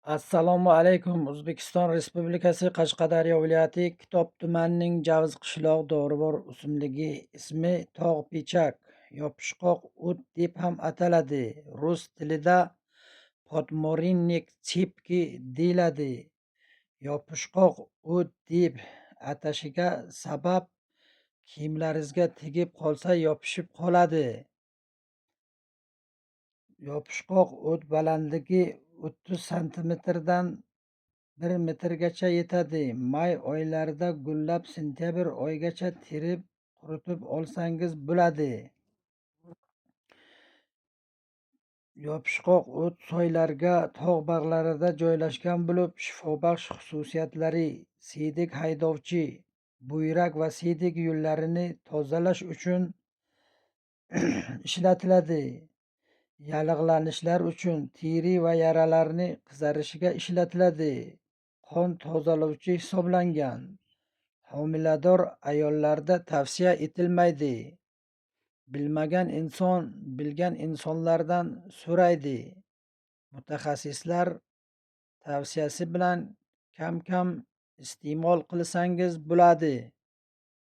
Assalomu alaykum. O'zbekiston Respublikasi Qashqadaryo viloyati Kitob tumanining Javz qishloq dorivor o'simligi ismi tog'-pechak, yopishqoq o't deb ham ataladi. Rus tilida podmorinnik chipki deyiladi. Yopishqoq o't deb atashiga sabab kiyimlaringizga tegib qolsa yopishib qoladi. Yopishqoq o't balandligi 30 santimetrdan 1 metrgacha yetadi. May oylarida gullab, sentyabr oyigacha terib, quritib olsangiz bo'ladi. Yopishqoq o't soylarga, tog' bag'larida joylashgan bo'lib, shifobaxsh xususiyatlari siydik haydovchi, buyrak va siydik yo'llarini tozalash uchun ishlatiladi. Yallig'lanishlar uchun, teri va yaralarni qizarishiga ishlatiladi. Qon tozalovchi hisoblangan. Homilador ayollarda tavsiya etilmaydi. Bilmagan inson bilgan insonlardan so'raydi. Mutaxassislar tavsiyasi bilan kam-kam iste'mol qilsangiz bo'ladi.